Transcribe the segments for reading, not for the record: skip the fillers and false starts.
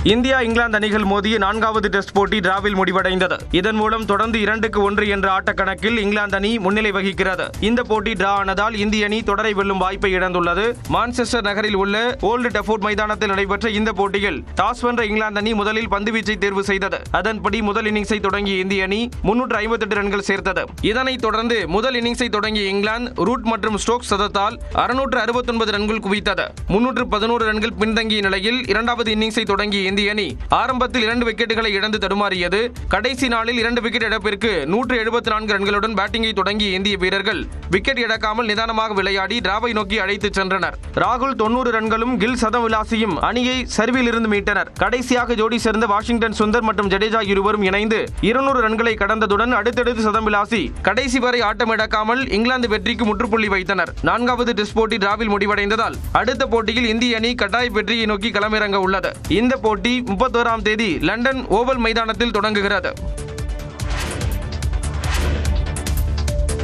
India England அணிகள் மோதிய 4வது டெஸ்ட் போட்டி டிராவில் முடிவடைந்தது. இதன் மூலம் தொடர்ந்து 2-1 என்ற ஆட்டக்கணக்கில் இங்கிலாந்து அணி முன்னிலை வகிக்கிறது. இந்த போட்டி டிரா ஆனதால் இந்திய அணி தொடரை வெல்லும் வாய்ப்பை இழந்துள்ளது. மான்செஸ்டர் நகரில் உள்ள ஓல்டு டஃபோர்ட் மைதானத்தில் நடைபெற்ற இந்த போட்டியில் டாஸ் வென்ற இங்கிலாந்து அணி முதலில் பந்துவீச்சை தேர்வு செய்தது. அதன்படி முதல் இன்னிங்ஸை தொடங்கிய இந்திய அணி 358 ரன்கள் சேர்த்தது. இதனைத் தொடர்ந்து முதல் இன்னிங்ஸை தொடங்கிய இங்கிலாந்து ரூட் மற்றும் ஸ்டோக்ஸ் சதத்தால் 669 ரன்கள் குவித்தது. 311 ரன்கள் பின்தங்கிய நிலையில் இரண்டாவது இன்னிங்ஸை தொடங்கிய இந்திய அணி ஆரம்பத்தில் 2 விக்கெட்டுகளை இழந்து தடுமாறியது. கடைசி நாளில் 2 விக்கெட் இழப்பிற்கு 174 ரன்களுடன் பேட்டிங்கை தொடங்கிய இந்திய வீரர்கள் விக்கெட் இழக்காமல் நிதானமாக விளையாடி டிராவை நோக்கி அழைத்து சென்றனர். ராகுல் 90 ரன்களும் கில் சதம் விளாசியும் அணியை சரிவில் இருந்து மீட்டனர். கடைசியாக ஜோடி சேர்ந்த வாஷிங்டன் சுந்தர் மற்றும் ஜடேஜா இருவரும் இணைந்து 200 ரன்களை கடந்ததுடன் அடுத்தடுத்து சதம் விளாசி கடைசி வரை ஆட்டம் இழக்காமல் இங்கிலாந்து வெற்றிக்கு முற்றுப்புள்ளி வைத்தனர். 4வது டெஸ்ட் போட்டி டிராவில் முடிவடைந்ததால் அடுத்த போட்டியில் இந்திய அணி கட்டாய வெற்றியை நோக்கி களமிறங்க உள்ளது. இந்த போட்டி 31ஆம் தேதி லண்டன் ஓவல் மைதானத்தில் தொடங்குகிறது.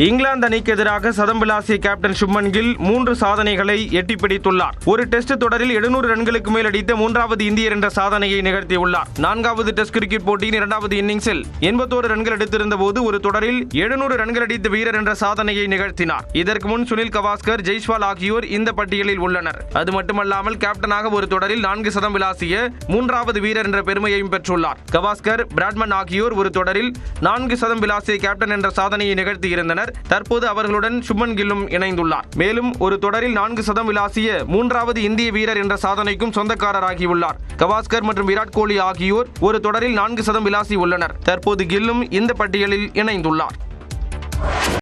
இங்கிலாந்து அணிக்கு எதிராக சதம் விளாசிய கேப்டன் சுப்மன் கில் 3 சாதனைகளை எட்டி பிடித்துள்ளார். ஒரு டெஸ்ட் தொடரில் 700 ரன்களுக்கு மேல் அடித்த 3வது இந்தியர் என்ற சாதனையை நிகழ்த்தியுள்ளார். 4வது டெஸ்ட் கிரிக்கெட் போட்டியின் 2வது இன்னிங்ஸில் 81 ரன்கள் எடுத்திருந்த போது ஒரு தொடரில் 700 ரன்கள் அடித்த வீரர் என்ற சாதனையை நிகழ்த்தினார். இதற்கு முன் சுனில் கவாஸ்கர், ஜெய்ஸ்வால் ஆகியோர் இந்த பட்டியலில் உள்ளனர். அது மட்டுமல்லாமல் கேப்டனாக ஒரு தொடரில் 4 சதம் விளாசிய 3வது வீரர் என்ற பெருமையையும் பெற்றுள்ளார். கவாஸ்கர், பிராட்மன் ஆகியோர் ஒரு தொடரில் 4 சதம் விளாசிய கேப்டன் என்ற சாதனையை நிகழ்த்தியிருந்தனர். தற்போது அவர்களுடன் சுப்மன் கில்லும் இணைந்துள்ளார். மேலும் ஒரு தொடரில் 4 சதம் விளாசிய 3வது இந்திய வீரர் என்ற சாதனைக்கும் சொந்தக்காரராகியுள்ளார். கவாஸ்கர் மற்றும் விராட் கோலி ஆகியோர் ஒரு தொடரில் 4 சதம் விளாசி உள்ளனர். தற்போது கில்லும் இந்த பட்டியலில் இணைந்துள்ளார்.